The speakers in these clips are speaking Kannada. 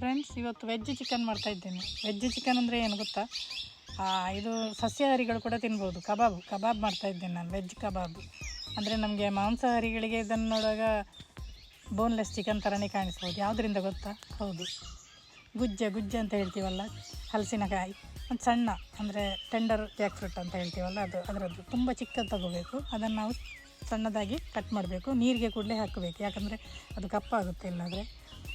ಫ್ರೆಂಡ್ಸ್, ಇವತ್ತು ವೆಜ್ ಚಿಕನ್ ಮಾಡ್ತಾಯಿದ್ದೇನೆ. ವೆಜ್ ಚಿಕನ್ ಅಂದರೆ ಏನು ಗೊತ್ತಾ? ಇದು ಸಸ್ಯಾಹಾರಿಗಳು ಕೂಡ ತಿನ್ಬೋದು. ಕಬಾಬ್ ಮಾಡ್ತಾಯಿದ್ದೇನೆ ನಾನು, ವೆಜ್ ಕಬಾಬ್. ಅಂದರೆ ನಮಗೆ ಮಾಂಸಾಹಾರಿಗಳಿಗೆ ಇದನ್ನು ನೋಡುವಾಗ ಬೋನ್ಲೆಸ್ ಚಿಕನ್ ಥರನೇ ಕಾಣಿಸ್ಬೋದು. ಯಾವುದರಿಂದ ಗೊತ್ತಾ? ಹೌದು, ಗುಜ್ಜೆ ಅಂತ ಹೇಳ್ತೀವಲ್ಲ, ಹಲಸಿನಕಾಯಿ ಒಂದು ಸಣ್ಣ, ಅಂದರೆ ಟೆಂಡರ್ ಜಾಕ್ ಫ್ರೂಟ್ ಅಂತ ಹೇಳ್ತೀವಲ್ಲ, ಅದರದ್ದು ತುಂಬ ಚಿಕ್ಕದು ತಗೋಬೇಕು. ಅದನ್ನು ನಾವು ಸಣ್ಣದಾಗಿ ಕಟ್ ಮಾಡಬೇಕು. ನೀರಿಗೆ ಕೂಡಲೇ ಹಾಕಬೇಕು, ಯಾಕಂದರೆ ಅದು ಕಪ್ಪಾಗುತ್ತೆ. ಇಲ್ಲಾಂದರೆ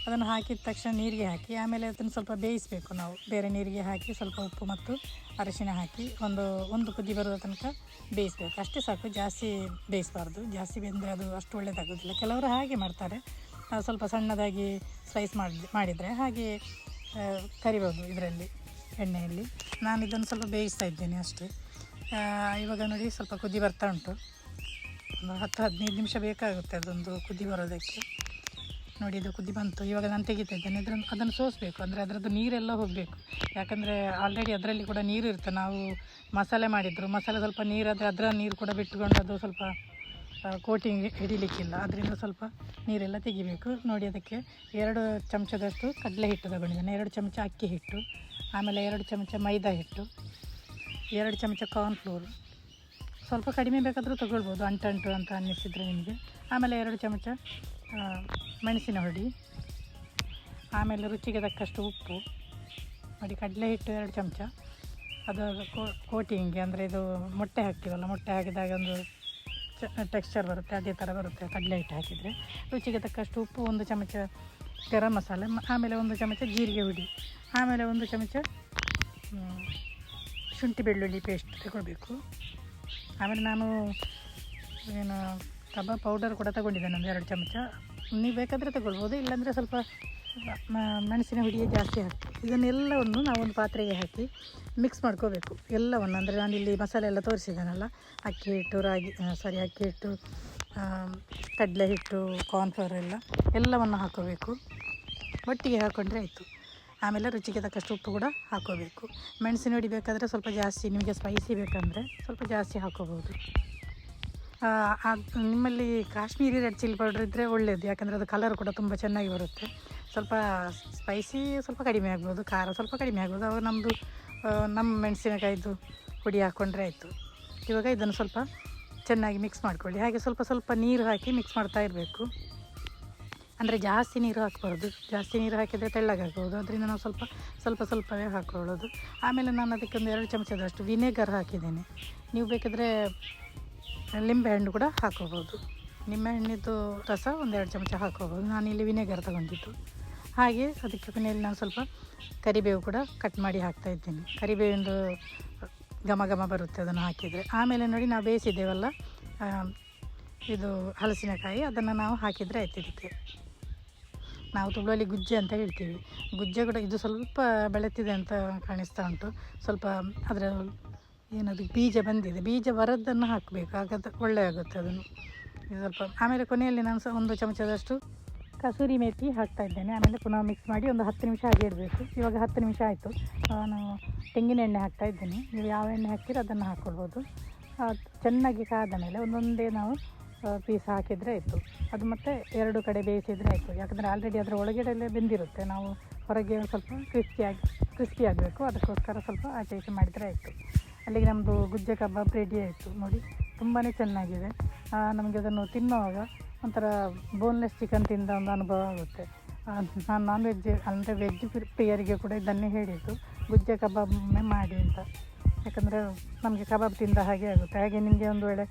ಅದನ್ನು ಹಾಕಿದ ತಕ್ಷಣ ನೀರಿಗೆ ಹಾಕಿ ಆಮೇಲೆ ಅದನ್ನು ಸ್ವಲ್ಪ ಬೇಯಿಸಬೇಕು. ನಾವು ಬೇರೆ ನೀರಿಗೆ ಹಾಕಿ ಸ್ವಲ್ಪ ಉಪ್ಪು ಮತ್ತು ಅರಿಶಿಣ ಹಾಕಿ ಒಂದು ಕುದಿ ಬರುವ ತನಕ ಬೇಯಿಸಬೇಕು. ಅಷ್ಟೇ ಸಾಕು, ಜಾಸ್ತಿ ಬೇಯಿಸಬಾರ್ದು. ಜಾಸ್ತಿ ಬೆಂದರೆ ಅದು ಅಷ್ಟು ಒಳ್ಳೆಯದಾಗೋದಿಲ್ಲ. ಕೆಲವರು ಹಾಗೆ ಮಾಡ್ತಾರೆ, ಸ್ವಲ್ಪ ಸಣ್ಣದಾಗಿ ಸ್ಲೈಸ್ ಮಾಡಿದರೆ ಹಾಗೆ ಕರಿಬೋದು ಇದರಲ್ಲಿ, ಎಣ್ಣೆಯಲ್ಲಿ. ನಾನು ಇದನ್ನು ಸ್ವಲ್ಪ ಬೇಯಿಸ್ತಾ ಇದ್ದೇನೆ ಅಷ್ಟೇ. ಇವಾಗ ನೋಡಿ, ಸ್ವಲ್ಪ ಕುದಿ ಬರ್ತಾ ಉಂಟು. ಒಂದು 10-15 ನಿಮಿಷ ಬೇಕಾಗುತ್ತೆ ಅದೊಂದು ಕುದಿ ಬರೋದಕ್ಕೆ. ನೋಡಿ, ಇದು ಕುದಿ ಬಂತು. ಇವಾಗ ನಾನು ತೆಗಿತಾ ಇದ್ದೇನೆ. ಅದನ್ನು ಸೋಸಬೇಕು, ಅಂದರೆ ಅದರದ್ದು ನೀರೆಲ್ಲ ಹೋಗಬೇಕು. ಯಾಕಂದರೆ ಆಲ್ರೆಡಿ ಅದರಲ್ಲಿ ಕೂಡ ನೀರು ಇರುತ್ತೆ. ನಾವು ಮಸಾಲೆ ಸ್ವಲ್ಪ ನೀರಾದರೆ ಅದರ ನೀರು ಕೂಡ ಬಿಟ್ಟುಕೊಂಡು ಅದು ಸ್ವಲ್ಪ ಕೋಟಿಂಗ್ ಹಿಡಿಲಿಕ್ಕಿಲ್ಲ. ಅದರಿಂದ ಸ್ವಲ್ಪ ನೀರೆಲ್ಲ ತೆಗಿಬೇಕು. ನೋಡಿ, ಅದಕ್ಕೆ 2 ಚಮಚದಷ್ಟು ಕಡಲೆ ಹಿಟ್ಟು ತಗೊಂಡಿದ್ದೇನೆ, 2 ಚಮಚ ಅಕ್ಕಿ ಹಿಟ್ಟು, ಆಮೇಲೆ 2 ಚಮಚ ಮೈದಾ ಹಿಟ್ಟು, 2 ಚಮಚ ಕಾರ್ನ್ಫ್ಲೋರ್. ಸ್ವಲ್ಪ ಕಡಿಮೆ ಬೇಕಾದರೂ ತೊಗೊಳ್ಬೋದು, ಅಂಟು ಅಂತ ಅನ್ನಿಸಿದರೆ ನಿಮಗೆ. ಆಮೇಲೆ 2 ಚಮಚ ಮೆಣಸಿನ ಹುಡಿ, ಆಮೇಲೆ ರುಚಿಗೆ ತಕ್ಕಷ್ಟು ಉಪ್ಪು. ನೋಡಿ, ಕಡಲೆ ಹಿಟ್ಟು 2 ಚಮಚ. ಅದು ಕೋಟಿಂಗ್ಗೆ, ಅಂದರೆ ಇದು ಮೊಟ್ಟೆ ಹಾಕ್ತೀವಲ್ಲ, ಮೊಟ್ಟೆ ಹಾಕಿದಾಗ ಒಂದು ಟೆಕ್ಸ್ಚರ್ ಬರುತ್ತೆ, ಅದೇ ಥರ ಬರುತ್ತೆ ಕಡಲೆ ಹಿಟ್ಟು ಹಾಕಿದರೆ. ರುಚಿಗೆ ತಕ್ಕಷ್ಟು ಉಪ್ಪು, 1 ಚಮಚ ಗರಂ ಮಸಾಲೆ, ಆಮೇಲೆ 1 ಚಮಚ ಜೀರಿಗೆ ಹುಡಿ, ಆಮೇಲೆ 1 ಚಮಚ ಶುಂಠಿ ಬೆಳ್ಳುಳ್ಳಿ ಪೇಸ್ಟ್ ತಗೊಳ್ಬೇಕು. ಆಮೇಲೆ ನಾನು ಕಬಾಬ್ ಪೌಡರ್ ಕೂಡ ತಗೊಂಡಿದ್ದೇನೆ, ಒಂದು 2 ಚಮಚ. ನೀವು ಬೇಕಾದರೆ ತಗೊಳ್ಬೋದು, ಇಲ್ಲಾಂದರೆ ಸ್ವಲ್ಪ ಮೆಣಸಿನ ಹುಡಿಯೇ ಜಾಸ್ತಿ ಹಾಕಿ. ಇದನ್ನೆಲ್ಲವನ್ನು ನಾವು ಒಂದು ಪಾತ್ರೆಗೆ ಹಾಕಿ ಮಿಕ್ಸ್ ಮಾಡ್ಕೋಬೇಕು ಎಲ್ಲವನ್ನು. ಅಂದರೆ ನಾನಿಲ್ಲಿ ಮಸಾಲೆ ಎಲ್ಲ ತೋರಿಸಿದ್ದೇನಲ್ಲ, ಅಕ್ಕಿ ಹಿಟ್ಟು, ಕಡಲೆ ಹಿಟ್ಟು, ಕಾರ್ನ್ಫ್ಲವರ್ ಎಲ್ಲವನ್ನು ಹಾಕೋಬೇಕು. ಒಟ್ಟಿಗೆ ಹಾಕ್ಕೊಂಡ್ರೆ ಆಯಿತು. ಆಮೇಲೆ ರುಚಿಗೆ ತಕ್ಕಷ್ಟು ಉಪ್ಪು ಕೂಡ ಹಾಕೋಬೇಕು. ಮೆಣಸಿನ ಹುಡಿ ಬೇಕಾದರೆ ಸ್ವಲ್ಪ ಜಾಸ್ತಿ, ನಿಮಗೆ ಸ್ಪೈಸಿ ಬೇಕಂದರೆ ಸ್ವಲ್ಪ ಜಾಸ್ತಿ ಹಾಕೋಬೋದು. ನಿಮ್ಮಲ್ಲಿ ಕಾಶ್ಮೀರಿ ರೆಡ್ ಚಿಲ್ಲಿ ಪೌಡರ್ ಇದ್ದರೆ ಒಳ್ಳೆಯದು, ಯಾಕಂದರೆ ಅದು ಕಲರ್ ಕೂಡ ತುಂಬ ಚೆನ್ನಾಗಿ ಬರುತ್ತೆ. ಸ್ವಲ್ಪ ಸ್ಪೈಸಿ ಸ್ವಲ್ಪ ಕಡಿಮೆ ಆಗ್ಬೋದು, ಖಾರ ಸ್ವಲ್ಪ ಕಡಿಮೆ ಆಗ್ಬೋದು. ಅವಾಗ ನಮ್ಮ ಮೆಣಸಿನಕಾಯಿದು ಹುಡಿ ಹಾಕ್ಕೊಂಡ್ರೆ ಆಯಿತು. ಇವಾಗ ಇದನ್ನು ಸ್ವಲ್ಪ ಚೆನ್ನಾಗಿ ಮಿಕ್ಸ್ ಮಾಡ್ಕೊಳ್ಳಿ. ಹಾಗೆ ಸ್ವಲ್ಪ ನೀರು ಹಾಕಿ ಮಿಕ್ಸ್ ಮಾಡ್ತಾ ಇರಬೇಕು. ಅಂದರೆ ಜಾಸ್ತಿ ನೀರು ಹಾಕ್ಬಾರ್ದು, ಜಾಸ್ತಿ ನೀರು ಹಾಕಿದರೆ ತೆಳ್ಳಗಾಗ್ಬೋದು. ಅದರಿಂದ ನಾವು ಸ್ವಲ್ಪವೇ ಹಾಕ್ಕೊಳ್ಳೋದು. ಆಮೇಲೆ ನಾನು ಅದಕ್ಕೆ ಒಂದು 2 ಚಮಚದಷ್ಟು ವಿನೆಗರ್ ಹಾಕಿದ್ದೇನೆ. ನೀವು ಬೇಕಾದರೆ ಲಿಂಬೆಹಣ್ಣು ಕೂಡ ಹಾಕೋಬೋದು. ನಿಂಬೆಹಣ್ಣಿದ್ದು ರಸ ಒಂದು 2 ಚಮಚ ಹಾಕೋಬೋದು. ನಾನಿಲ್ಲಿ ವಿನೆಗರ್ ತಗೊಂಡಿದ್ದು. ಹಾಗೆ ಅದಕ್ಕೆ ಕೊನೆಯಲ್ಲಿ ನಾನು ಸ್ವಲ್ಪ ಕರಿಬೇವು ಕೂಡ ಕಟ್ ಮಾಡಿ ಹಾಕ್ತಾಯಿದ್ದೇನೆ. ಕರಿಬೇವಿಂದು ಘಮ ಬರುತ್ತೆ ಅದನ್ನು ಹಾಕಿದರೆ. ಆಮೇಲೆ ನೋಡಿ, ನಾವು ಬೇಯಿಸಿದ್ದೇವಲ್ಲ ಇದು ಹಲಸಿನಕಾಯಿ, ಅದನ್ನು ನಾವು ಹಾಕಿದರೆ ಆಯ್ತು. ಇದಕ್ಕೆ ನಾವು ತುಳುವಲ್ಲಿ ಗುಜ್ಜೆ ಅಂತ ಹೇಳ್ತೀವಿ. ಗುಜ್ಜೆ ಕೂಡ ಇದು ಸ್ವಲ್ಪ ಬೆಳೆತಿದೆ ಅಂತ ಕಾಣಿಸ್ತಾ ಉಂಟು. ಸ್ವಲ್ಪ ಅದರ ಏನದು ಬೀಜ ಬಂದಿದೆ, ಬೀಜ ಬರೋದನ್ನು ಹಾಕಬೇಕು, ಆಗ ಒಳ್ಳೆ ಆಗುತ್ತೆ ಅದನ್ನು. ಇದು ಸ್ವಲ್ಪ ಆಮೇಲೆ ಕೊನೆಯಲ್ಲಿ ನಾನು 1 ಚಮಚದಷ್ಟು ಕಸೂರಿ ಮೇಥಿ ಹಾಕ್ತಾ ಇದ್ದೇನೆ. ಆಮೇಲೆ ಪುನಃ ಮಿಕ್ಸ್ ಮಾಡಿ ಒಂದು 10 ನಿಮಿಷ ಹಾಗೆ ಇಡಬೇಕು. ಇವಾಗ 10 ನಿಮಿಷ ಆಯಿತು. ನಾನು ತೆಂಗಿನ ಎಣ್ಣೆ ಹಾಕ್ತಾ ಇದ್ದೇನೆ. ನೀವು ಯಾವ ಎಣ್ಣೆ ಹಾಕ್ತೀರೋ ಅದನ್ನು ಹಾಕ್ಕೊಳ್ಬೋದು. ಚೆನ್ನಾಗಿ ಕಾದ ಮೇಲೆ ಒಂದೊಂದೇ ನಾವು ಪೀಸ್ ಹಾಕಿದರೆ ಆಯಿತು. ಅದು ಮತ್ತು 2 ಕಡೆ ಬೇಯಿಸಿದರೆ ಆಯಿತು. ಯಾಕಂದರೆ ಆಲ್ರೆಡಿ ಅದರ ಒಳಗಡೆಯಲ್ಲೇ ಬೆಂದಿರುತ್ತೆ. ನಾವು ಹೊರಗೆ ಸ್ವಲ್ಪ ಕ್ರಿಸ್ಪಿ ಆಗಬೇಕು, ಅದಕ್ಕೋಸ್ಕರ ಸ್ವಲ್ಪ ಆಚೆ ಈಚೆ ಮಾಡಿದರೆ ಆಯಿತು. ಅಲ್ಲಿಗೆ ನಮ್ಮದು ಗುಜ್ಜೆ ಕಬಾಬ್ ರೆಡಿ ಆಯಿತು. ನೋಡಿ, ತುಂಬಾ ಚೆನ್ನಾಗಿದೆ. ನಮಗೆ ಅದನ್ನು ತಿನ್ನುವಾಗ ಒಂಥರ ಬೋನ್ಲೆಸ್ ಚಿಕನ್ ತಿಂದ ಒಂದು ಅನುಭವ ಆಗುತ್ತೆ. ನಾನು ನಾನ್ ವೆಜ್ ಅಂದರೆ ವೆಜ್ ಪ್ರಿಯರಿಗೆ ಕೂಡ ಇದನ್ನೇ ಹೇಳಿದ್ದು, ಗುಜ್ಜೆ ಕಬಾಬ್ ಮಾಡಿ ಅಂತ. ಯಾಕಂದರೆ ನಮಗೆ ಕಬಾಬ್ ತಿಂದ ಹಾಗೆ ಆಗುತ್ತೆ. ಹಾಗೆ ನಿಮಗೆ ಒಂದು ವೇಳೆ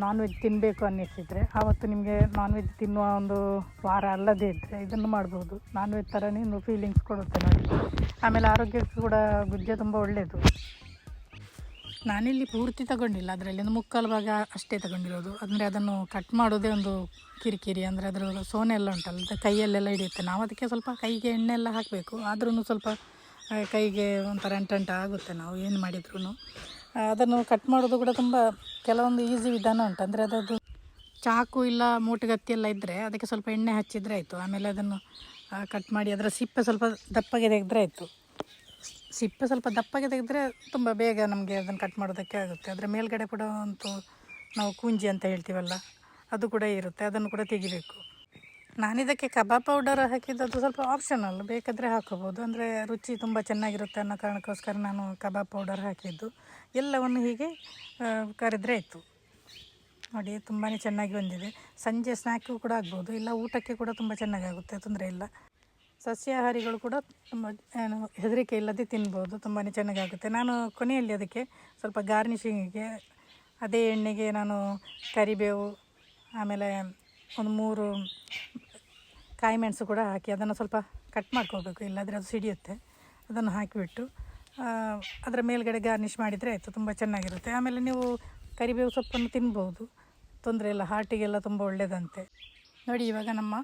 ನಾನ್ ವೆಜ್ ತಿನ್ನಬೇಕು ಅನ್ನಿಸಿದರೆ, ಆವತ್ತು ನಿಮಗೆ ನಾನ್ ವೆಜ್ ತಿನ್ನುವ ಒಂದು ವಾರ ಅಲ್ಲದೇ ಇದ್ದರೆ ಇದನ್ನು ಮಾಡ್ಬೋದು. ನಾನ್ ವೆಜ್ ಥರನೇ ಒಂದು ಫೀಲಿಂಗ್ಸ್ ಕೊಡುತ್ತೆ ನೋಡಿ. ಆಮೇಲೆ ಆರೋಗ್ಯಕ್ಕೆ ಕೂಡ ಗುಜ್ಜೆ ತುಂಬ ಒಳ್ಳೆಯದು. ನಾನಿಲ್ಲಿ ಪೂರ್ತಿ ತಗೊಂಡಿಲ್ಲ, ಅದರಲ್ಲಿ ಒಂದು 3/4 ಭಾಗ ಅಷ್ಟೇ ತಗೊಂಡಿರೋದು. ಅಂದರೆ ಅದನ್ನು ಕಟ್ ಮಾಡೋದೇ ಒಂದು ಕಿರಿಕಿರಿ. ಅಂದರೆ ಅದರ ಸೋನೆ ಎಲ್ಲ ಉಂಟಲ್ಲ, ಕೈಯಲ್ಲೆಲ್ಲ ಹಿಡಿಯುತ್ತೆ. ನಾವು ಅದಕ್ಕೆ ಸ್ವಲ್ಪ ಕೈಗೆ ಎಣ್ಣೆ ಎಲ್ಲ ಹಾಕಬೇಕು. ಆದ್ರೂ ಸ್ವಲ್ಪ ಕೈಗೆ ಒಂಥರ ಅಂಟಂಟ ಆಗುತ್ತೆ ನಾವು ಏನು ಮಾಡಿದ್ರೂ. ಅದನ್ನು ಕಟ್ ಮಾಡೋದು ಕೂಡ ತುಂಬ ಕೆಲವೊಂದು ಈಸಿ ವಿಧಾನ ಉಂಟು. ಅಂದರೆ ಅದರದ್ದು ಚಾಕು ಇಲ್ಲ ಮೂಟೆಗತ್ತಿ ಎಲ್ಲ ಇದ್ದರೆ ಅದಕ್ಕೆ ಸ್ವಲ್ಪ ಎಣ್ಣೆ ಹಚ್ಚಿದರೆ ಆಯಿತು. ಆಮೇಲೆ ಅದನ್ನು ಕಟ್ ಮಾಡಿ ಅದರ ಸಿಪ್ಪೆ ಸ್ವಲ್ಪ ದಪ್ಪಗೆ ತೆಗೆದ್ರೆ ಆಯಿತು. ಸಿಪ್ಪೆ ಸ್ವಲ್ಪ ದಪ್ಪಗೆ ತೆಗೆದ್ರೆ ತುಂಬ ಬೇಗ ನಮಗೆ ಅದನ್ನು ಕಟ್ ಮಾಡೋದಕ್ಕೆ ಆಗುತ್ತೆ. ಅದರ ಮೇಲ್ಗಡೆ ಕೂಡ ನಾವು ಕೂಂಜಿ ಅಂತ ಹೇಳ್ತೀವಲ್ಲ, ಅದು ಕೂಡ ಇರುತ್ತೆ, ಅದನ್ನು ಕೂಡ ತೆಗಿಬೇಕು. ನಾನಿದಕ್ಕೆ ಕಬಾಬ್ ಪೌಡರ್ ಹಾಕಿದ್ದು ಸ್ವಲ್ಪ ಆಪ್ಷನಲ್, ಬೇಕಾದರೆ ಹಾಕೋಬೋದು. ಅಂದರೆ ರುಚಿ ತುಂಬ ಚೆನ್ನಾಗಿರುತ್ತೆ ಅನ್ನೋ ಕಾರಣಕ್ಕೋಸ್ಕರ ನಾನು ಕಬಾಬ್ ಪೌಡರ್ ಹಾಕಿದ್ದು. ಎಲ್ಲವನ್ನು ಹೀಗೆ ಕರೆದ್ರೆ ಆಯಿತು. ನೋಡಿ ತುಂಬಾ ಚೆನ್ನಾಗಿ ಬಂದಿದೆ. ಸಂಜೆ ಸ್ನ್ಯಾಕು ಕೂಡ ಆಗ್ಬೋದು, ಇಲ್ಲ ಊಟಕ್ಕೆ ಕೂಡ ತುಂಬ ಚೆನ್ನಾಗಾಗುತ್ತೆ, ತೊಂದರೆ ಇಲ್ಲ. ಸಸ್ಯಾಹಾರಿಗಳು ಕೂಡ ತುಂಬ ಹೆದರಿಕೆ ಇಲ್ಲದೆ ತಿನ್ಬೋದು, ತುಂಬಾ ಚೆನ್ನಾಗಾಗುತ್ತೆ. ನಾನು ಕೊನೆಯಲ್ಲಿ ಅದಕ್ಕೆ ಸ್ವಲ್ಪ ಗಾರ್ನಿಷಿಂಗಿಗೆ ಅದೇ ಎಣ್ಣೆಗೆ ನಾನು ಕರಿಬೇವು, ಆಮೇಲೆ ಒಂದು 3 ಕಾಯಿ ಮೆಣಸು ಕೂಡ ಹಾಕಿ ಅದನ್ನು ಸ್ವಲ್ಪ ಕಟ್ ಮಾಡ್ಕೋಬೇಕು, ಇಲ್ಲಾಂದರೆ ಅದು ಸಿಡಿಯುತ್ತೆ. ಅದನ್ನು ಹಾಕಿಬಿಟ್ಟು ಅದರ ಮೇಲ್ಗಡೆ ಗಾರ್ನಿಷ್ ಮಾಡಿದರೆ ಆಯಿತು, ತುಂಬ ಚೆನ್ನಾಗಿರುತ್ತೆ. ಆಮೇಲೆ ನೀವು ಕರಿಬೇವು ಸೊಪ್ಪನ್ನು ತಿನ್ಬೋದು, ತೊಂದರೆ ಇಲ್ಲ, ಹಾರ್ಟಿಗೆಲ್ಲ ತುಂಬ ಒಳ್ಳೆಯದಂತೆ. ನೋಡಿ ಇವಾಗ ನಮ್ಮ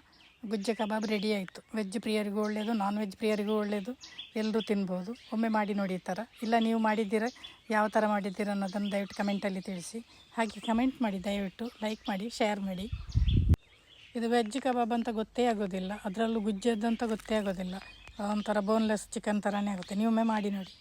ಗುಜ್ಜೆ ಕಬಾಬ್ ರೆಡಿ ಆಯಿತು. ವೆಜ್ ಪ್ರಿಯರಿಗೂ ಒಳ್ಳೆಯದು, ನಾನ್ ವೆಜ್ ಪ್ರಿಯರಿಗೂ ಒಳ್ಳೆಯದು, ಎಲ್ಲರೂ ತಿನ್ಬೋದು. ಒಮ್ಮೆ ಮಾಡಿ ನೋಡಿ ಈ ಥರ. ಇಲ್ಲ ನೀವು ಮಾಡಿದ್ದೀರ, ಯಾವ ಥರ ಮಾಡಿದ್ದೀರ ಅನ್ನೋದನ್ನು ದಯವಿಟ್ಟು ಕಮೆಂಟಲ್ಲಿ ತಿಳಿಸಿ. ಹಾಗೆ ಕಮೆಂಟ್ ಮಾಡಿ, ದಯವಿಟ್ಟು ಲೈಕ್ ಮಾಡಿ, ಶೇರ್ ಮಾಡಿ. ಇದು ವೆಜ್ ಕಬಾಬ್ ಅಂತ ಗೊತ್ತೇ ಆಗೋದಿಲ್ಲ, ಅದರಲ್ಲೂ ಗುಜ್ಜೆದ್ದು ಅಂತ ಗೊತ್ತೇ ಆಗೋದಿಲ್ಲ. ಒಂಥರ ಬೋನ್ಲೆಸ್ ಚಿಕನ್ ಥರನೇ ಆಗುತ್ತೆ. ನೀವೊಮ್ಮೆ ಮಾಡಿ ನೋಡಿ.